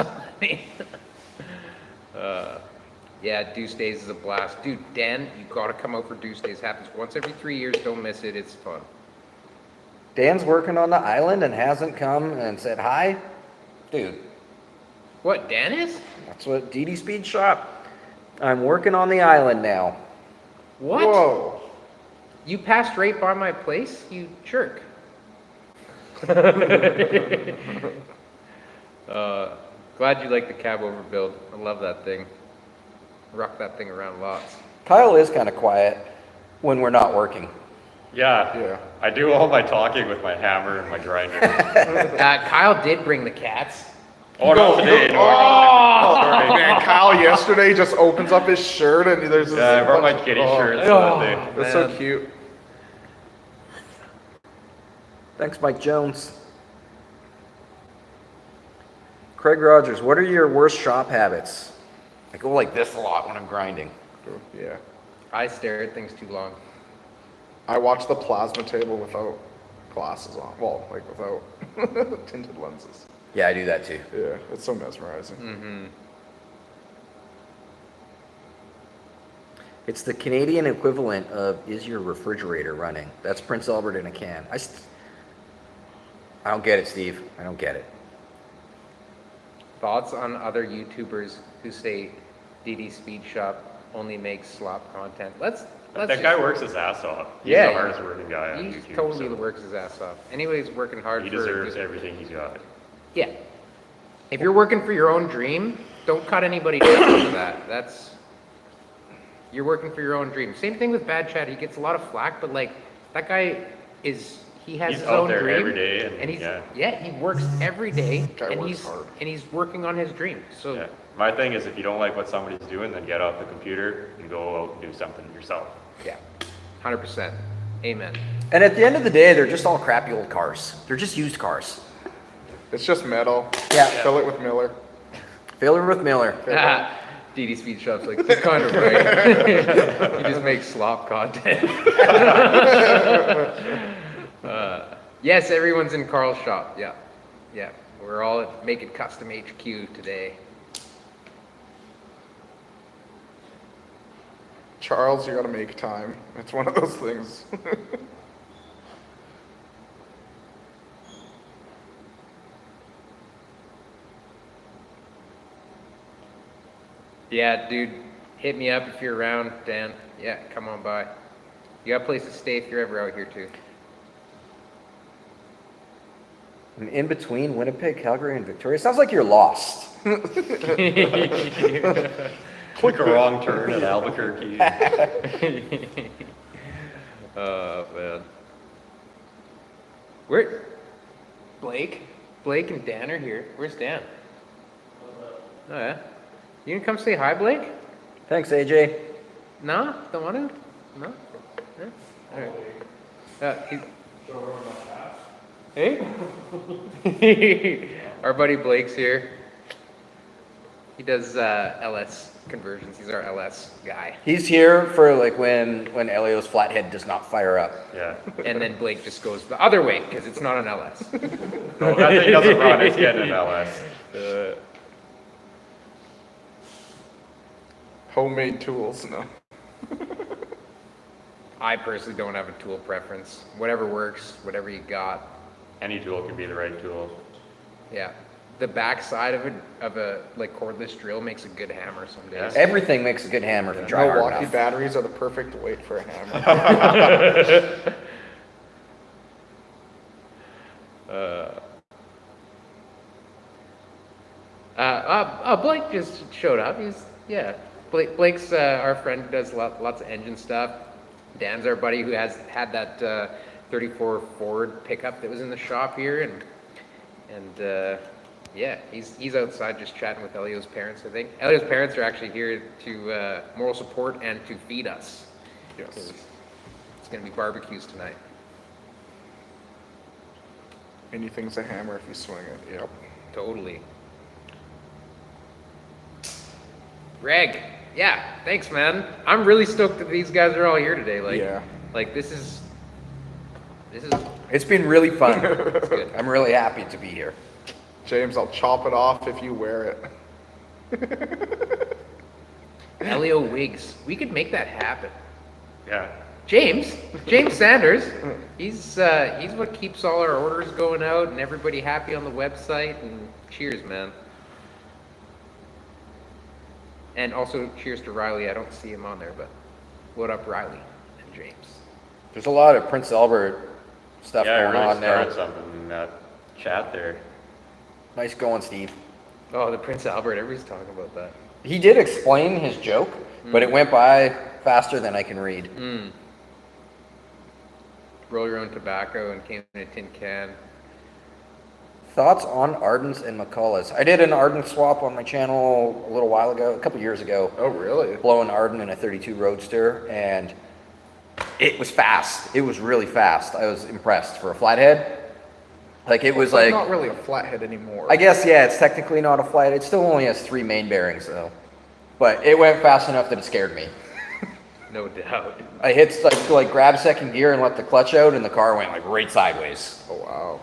yeah, Deuce Days is a blast. Dude, Dan, you gotta come out for Deuce Days. Happens once every 3 years. Don't miss it. It's fun. Dan's working on the island and hasn't come and said hi. Dude, What, Dan is? that's what DD Speed Shop. I'm working on the island now. What? Whoa. You passed right by my place, you jerk. Glad you like the cab overbuild. I love that thing. Rock that thing around lots. Kyle is kind of quiet when we're not working. Yeah. Yeah. I do all my talking with my hammer and my grinder. Kyle did bring the cats. Oh, not today. No, Oh, man, Kyle yesterday just opens up his shirt and there's this. Yeah, I brought my kitty shirt so that they... That's so Man. cute. Thanks, Mike Jones. Craig Rogers, what are your worst shop habits? I go like this a lot when I'm grinding. Yeah. I stare at things too long. I watch the plasma table without glasses on. Well, like without tinted lenses. Yeah, I do that too. Yeah, it's so mesmerizing. Mm-hmm. It's the Canadian equivalent of is your refrigerator running? That's Prince Albert in a can. I don't get it, Steve. I don't get it. Thoughts on other YouTubers who say DD Speed Shop only makes slop content? Let's That guy works his ass off. He's Yeah, the hardest working guy on He YouTube. totally so works his ass off. Anyways, working hard he for deserves everything he's got. Yeah. If you're working for your own dream, don't cut anybody down for that. You're working for your own dream. Same thing with Bad Chat. He gets a lot of flack, but like that guy he has He's his out own there dream. every day and he's yeah. he works every day Guy and works hard. he's working on his dream. So Yeah. My thing is if you don't like what somebody's doing, then get off the computer and go out and do something yourself. yeah. 100%. Amen. And at the end of the day, they're just all crappy old cars. They're just used cars. It's just metal. Yeah. Fill it with Miller. Filler with Miller. DD Speed Shop's like, he's kind of right. He just makes slop content. Yes, everyone's in Carl's shop. Yeah. Yeah. We're all at Make It Custom HQ today. Charles, you gotta make time. It's one of those things. Yeah, dude, hit me up if you're around, Dan. Yeah, come on by. You got a place to stay if you're ever out here too. And in between Winnipeg, Calgary, and Victoria. Sounds like you're lost. Click a wrong turn at Albuquerque. Oh, man. Where? Blake and Dan are here. Where's Dan? Oh, yeah. You gonna come say hi, Blake? Thanks, AJ. No? Don't want to? No? Yeah? All right. Hey? Our buddy Blake's here. He does LS conversions. He's our LS guy. He's here for like when Elio's flathead does not fire up. Yeah. And then Blake just goes the other way because it's not an LS. No, that thing doesn't run. It's getting an LS. Homemade tools, no. I personally don't have a tool preference. Whatever works, whatever you got. Any tool can be the right tool. Yeah. The back side of a like cordless drill makes a good hammer some days. Yeah. Everything makes a good hammer if you try hard Milwaukee enough. batteries are the perfect weight for a hammer. Blake just showed up. Blake's our friend who does lots of engine stuff. Dan's our buddy who has had that 34 Ford pickup that was in the shop here, and yeah, he's outside just chatting with Elio's parents. I think Elio's parents are actually here to moral support and to feed us. Yes. It's gonna be barbecues tonight. Anything's a hammer if you swing it. Yep. Totally. Greg, yeah, thanks, man. I'm really stoked that these guys are all here today. Like, Yeah. like this is. It's been really fun. It's good. I'm really happy to be here. James, I'll chop it off if you wear it. Elio wigs. We could make that happen. Yeah. James Sanders. He's what keeps all our orders going out and everybody happy on the website. And cheers, man. And also cheers to Riley. I don't see him on there, but what up, Riley and James? There's a lot of Prince Albert stuff Yeah, I going really on started now. something in that chat there. Nice going, Steve. Oh, the Prince Albert. Everybody's talking about that. He did explain his joke, but it went by faster than I can read. Roll your own tobacco and came in a tin can. Thoughts on Ardents and McCulloughs? I did an Ardent swap on my channel a little while ago, a couple years ago. Oh, really? Blowing Ardent in a 32 Roadster, and it was fast. It was really fast. I was impressed for a flathead. Like it was It's like, not really a flathead anymore. I guess, yeah, it's technically not a flathead. It still only has 3 main bearings though. But it went fast enough that it scared me. No doubt. I hit like grab second gear and let the clutch out, and the car went like right sideways. Oh, wow.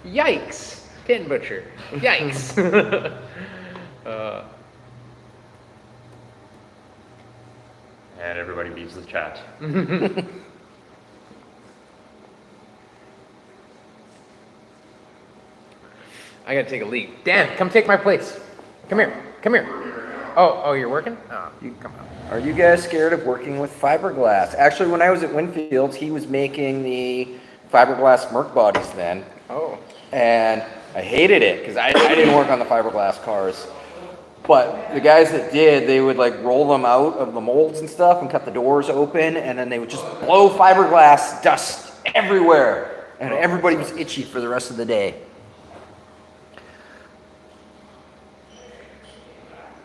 Yikes. Pin butcher. Yikes. And everybody leaves the chat. I gotta take a leak. Dan, come take my place. Come here. Come here. Oh, you're working? Oh, you can come out. Are you guys scared of working with fiberglass? Actually, when I was at Winfield, he was making the fiberglass Merc bodies then. Oh. And I hated it because I didn't work on the fiberglass cars. But the guys that did, they would like roll them out of the molds and stuff and cut the doors open, and then they would just blow fiberglass dust everywhere. And everybody was itchy for the rest of the day.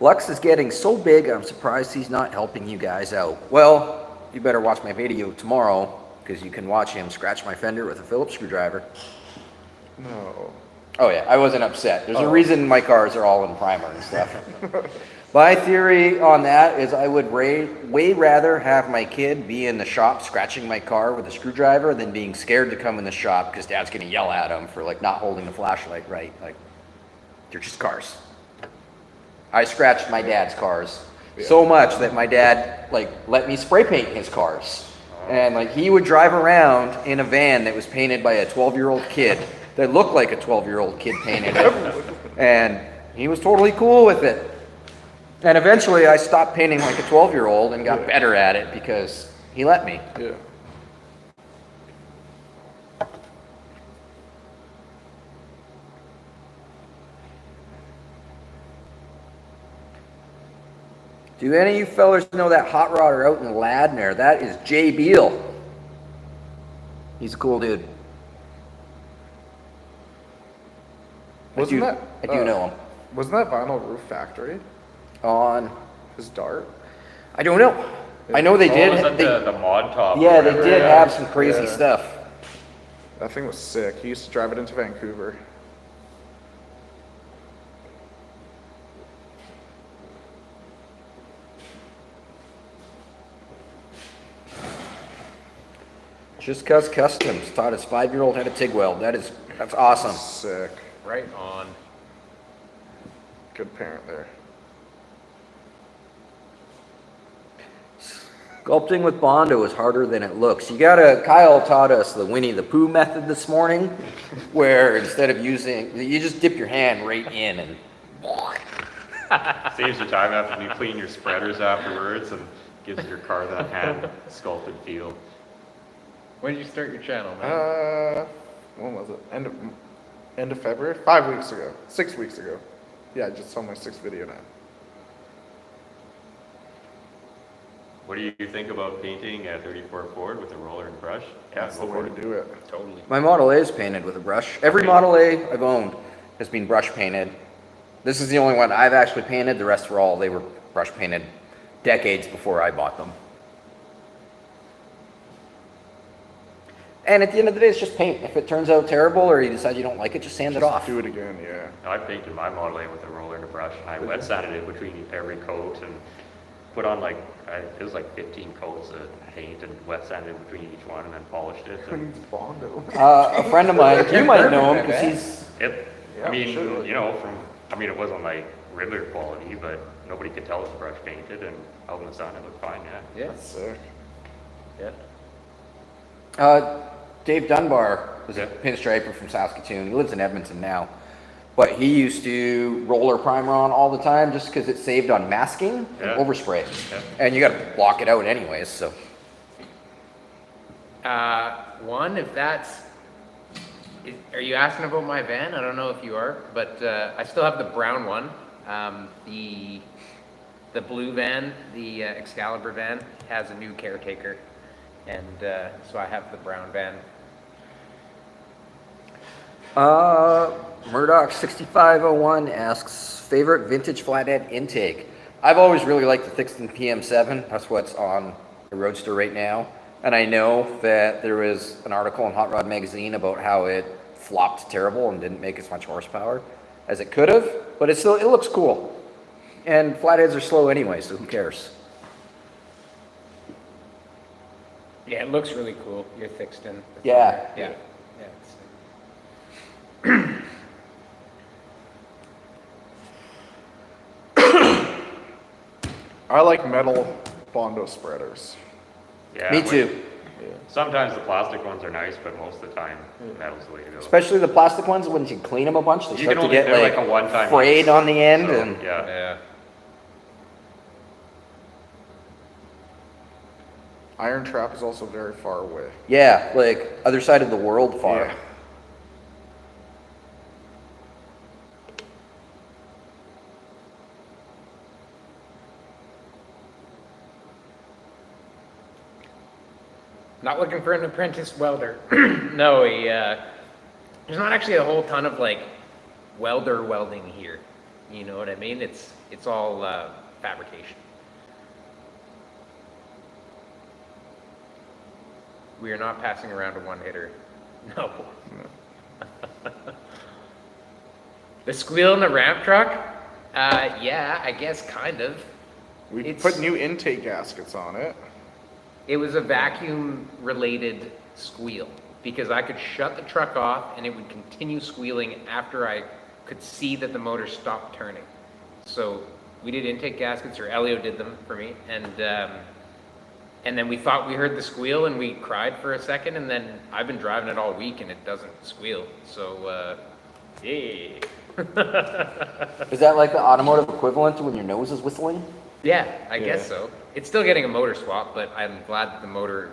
Lux is getting so big, I'm surprised he's not helping you guys out. Well, you better watch my video tomorrow, because you can watch him scratch my fender with a Phillips screwdriver. No. Oh yeah, I wasn't upset. There's a reason my cars are all in primer and stuff. My theory on that is I would way rather have my kid be in the shop scratching my car with a screwdriver than being scared to come in the shop because dad's gonna yell at him for like not holding the flashlight right. Like, they're just cars. I scratched my dad's cars so much that my dad like let me spray paint his cars. And like he would drive around in a van that was painted by a 12-year-old kid that looked like a 12-year-old kid painted it. And he was totally cool with it. And eventually I stopped painting like a 12-year-old and got better at it because he let me. Yeah. Do any of you fellers know that hot rodder out in Ladner? That is Jay Beal. He's a cool dude. I do know him. Wasn't that Vinyl Roof Factory On, his Dart? I don't know. I know they did. Was that the mod top? or Yeah, they whatever? did have some crazy Yeah. stuff. That thing was sick. He used to drive it into Vancouver. Just Cuz Customs taught his 5-year-old how to TIG weld. That's awesome. Sick. Right on. Good parent there. Sculpting with Bondo is harder than it looks. Kyle taught us the Winnie the Pooh method this morning, where instead of you just dip your hand right in and Saves you time after you clean your spreaders afterwards and gives your car that hand sculpted feel. When did you start your channel, man? when was it? End of February? 5 weeks ago. 6 weeks ago. Yeah, I just saw my 6th video now. What do you think about painting a 34 Ford with a roller and brush? Yeah, That's the go way for to it. do it. Totally. My Model A is painted with a brush. Every Model A I've owned has been brush painted. This is the only one I've actually painted. The rest they were brush painted decades before I bought them. And at the end of the day, it's just paint. If it turns out terrible or you decide you don't like it, just sand it off. Do it again, yeah. I painted my Model A with a roller and a brush, and I wet sanded it between every coat and put on it was like 15 coats of paint and wet sanded between each one and then polished it. And Bondo. A friend of mine, you might know him because he's... Yeah, I mean, sure. it wasn't like Riddler quality, but nobody could tell it was brush painted, and out in the sun it looked fine, yeah. That's sick. Yeah. Dave Dunbar was a Yeah. pinstriper from Saskatoon. He lives in Edmonton now. But he used to roller primer on all the time just because it saved on masking Yeah. and overspray. Yeah. And you got to block it out anyways, so. One, if that's, are you asking about my van? I don't know if you are, but I still have the brown one. The blue van, the Excalibur van, has a new caretaker, and so I have the brown van. Murdoch 6501 asks, favorite vintage flathead intake? I've always really liked the Thixton PM7. That's what's on the Roadster right now. And I know that there was an article in Hot Rod Magazine about how it flopped terrible and didn't make as much horsepower as it could have, but it looks cool. And flatheads are slow anyway, so who cares? Yeah, it looks really cool. Your Thixton. Yeah. Yeah. I like metal Bondo spreaders. Yeah, Me too. Sometimes the plastic ones are nice, but most of the time, metal's the way to go. Especially the plastic ones, when you clean them a bunch, they You start can to only- get they're like, like a one-time frayed use. on the end. So, And yeah. Yeah. Iron Trap is also very far away. yeah, like other side of the world far. Yeah. Not looking for an apprentice welder. No, there's not actually a whole ton of like welder welding here. You know what I mean? It's all fabrication. We are not passing around a one-hitter. No. The squeal in the ramp truck? Yeah, I guess kind of. We It's- put new intake gaskets on it. It was a vacuum-related squeal because I could shut the truck off and it would continue squealing after I could see that the motor stopped turning. So we did intake gaskets, or Elio did them for me, and then we thought we heard the squeal and we cried for a second, and then I've been driving it all week and it doesn't squeal. So yeah. Is that like the automotive equivalent to when your nose is whistling? Yeah, I guess so. It's still getting a motor swap, but I'm glad that the motor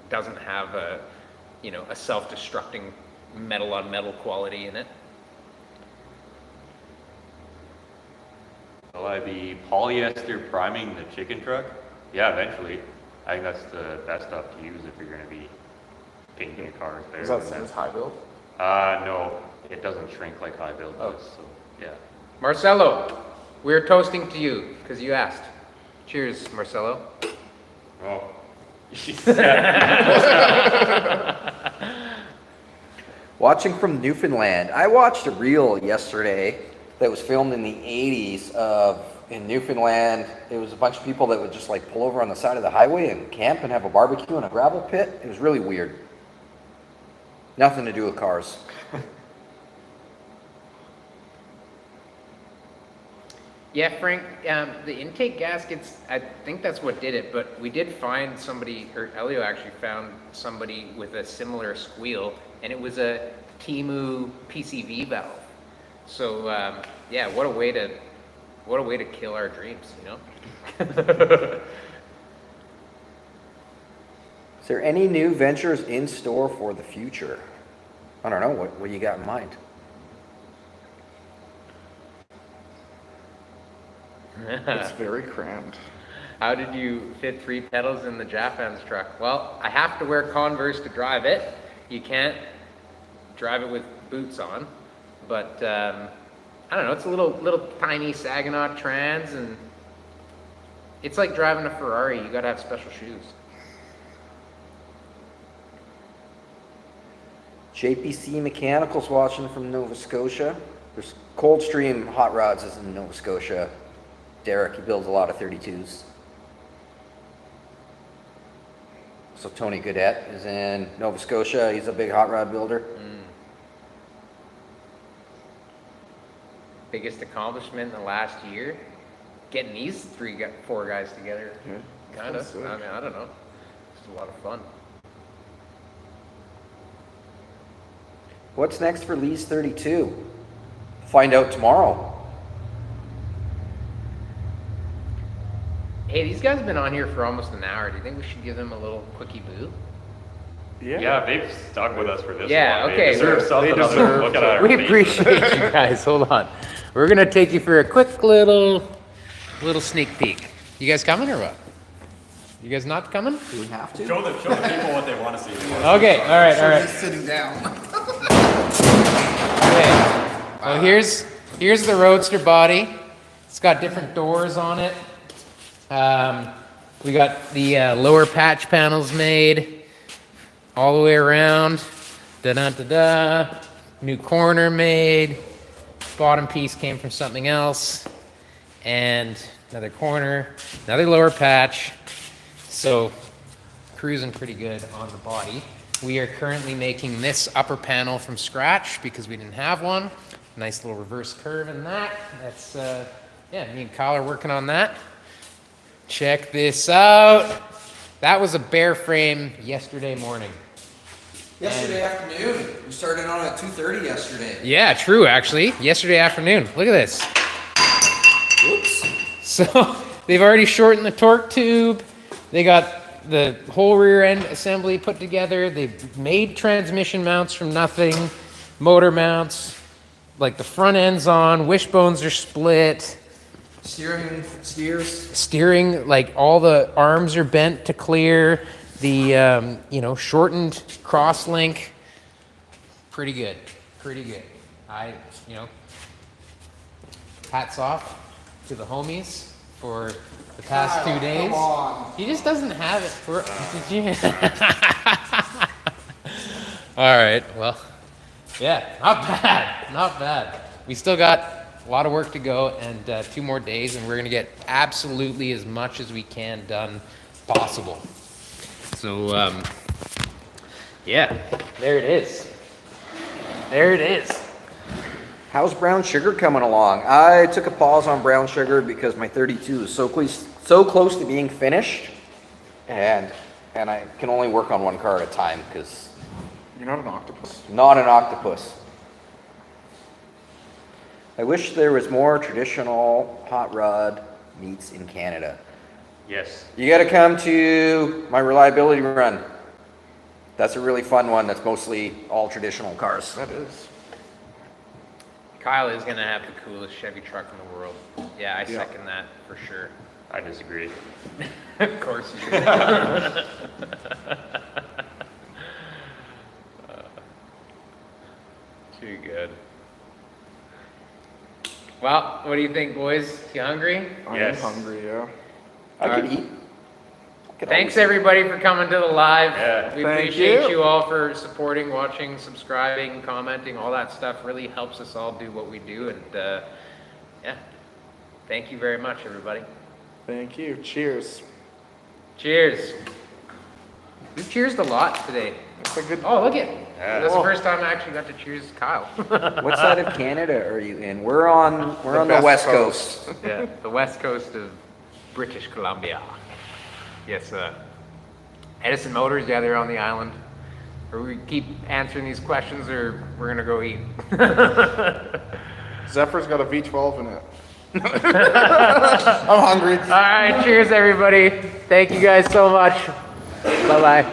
doesn't have a self-destructing metal on metal quality in it. Will I be polyester priming the chicken truck? Yeah, eventually. I think that's the best stuff to use if you're going to be painting a car. Is that same as high build? No, it doesn't shrink like high build does. So yeah. Marcelo, we're toasting to you because you asked. Cheers, Marcelo. Oh. Watching from Newfoundland. I watched a reel yesterday that was filmed in the 80s in Newfoundland. It was a bunch of people that would just like pull over on the side of the highway and camp and have a barbecue in a gravel pit. It was really weird. Nothing to do with cars. Yeah, Frank, the intake gaskets, I think that's what did it, but we did find somebody, or Elio actually found somebody with a similar squeal, and it was a Timu PCV valve. So, yeah, what a way to kill our dreams, you know? Is there any new ventures in store for the future? I don't know, what you got in mind? It's very crammed. How did you fit 3 pedals in the Japan's truck? Well, I have to wear Converse to drive it. You can't drive it with boots on. But I don't know, it's a little tiny Saginaw Trans, and it's like driving a Ferrari. You gotta have special shoes. JPC Mechanicals watching from Nova Scotia. There's Coldstream Hot Rods is in Nova Scotia. Derek, he builds a lot of 32s. So Tony Goodette is in Nova Scotia. He's a big hot rod builder. Biggest accomplishment in the last year? Getting these 4 guys together. Yeah. Kind of. That's sick. I mean, I don't know. It's a lot of fun. What's next for Lee's 32? Find out tomorrow. Hey, these guys have been on here for almost an hour. Do you think we should give them a little quickie boo? Yeah, they've stuck with us for this Yeah, long. okay, They deserve something they other than deserve- looking at our We faces. appreciate you guys. Hold on. We're gonna take you for a quick little sneak peek. You guys coming or what? You guys not coming? Do we have to? Show the people what they want to see. Okay, all right. He's sitting down. Okay. Well, here's the Roadster body. It's got different doors on it. We got the lower patch panels made all the way around. Da-da-da-da. New corner made. Bottom piece came from something else. And another corner, another lower patch. So cruising pretty good on the body. We are currently making this upper panel from scratch because we didn't have one. Nice little reverse curve in that. That's, yeah, me and Kyle are working on that. Check this out. That was a bare frame yesterday morning. Yesterday afternoon. We started on at 2:30 yesterday. Yeah, true, actually. Yesterday afternoon. Look at this. Oops. So they've already shortened the torque tube. They got the whole rear end assembly put together. They've made transmission mounts from nothing, motor mounts, like the front end's on, wishbones are split. Steering, like all the arms are bent to clear. The, shortened cross link. Pretty good. Hats off to the homies for the past 2 days. Come on. He just doesn't have it for. Did you? All right. Well, yeah, not bad. We still got a lot of work to go and 2 more days, and we're gonna get absolutely as much as we can done possible. So, yeah, there it is. How's brown sugar coming along? I took a pause on brown sugar because my 32 is so close to being finished, and I can only work on one car at a time because You're not an octopus. not an octopus. I wish there was more traditional hot rod meets in Canada. Yes. You got to come to my reliability run. That's a really fun one. That's mostly all traditional cars. That is. Kyle is gonna have the coolest Chevy truck in the world. Yeah, I Yeah. second that for sure. I disagree. Of course you do. Too good. Well, what do you think, boys? You hungry? Yes. I'm hungry, yeah. I could eat. Thanks everybody for coming to the live. Yeah. We Thank appreciate you. you all for supporting, watching, subscribing, commenting. All that stuff really helps us all do what we do. And yeah, thank you very much, everybody. Thank you. Cheers. Cheers. We cheersed a lot today. That's a good. Oh, look it. Yeah. That's the first time I actually got to cheers Kyle. What side of Canada are you in? We're on the West Coast. Yeah, the west coast of British Columbia. Yes, Edison Motors, yeah, they're on the island. Or we keep answering these questions, or we're gonna go eat. Zephyr's got a V12 in it. I'm hungry. All right, cheers, everybody. Thank you guys so much. Bye-bye.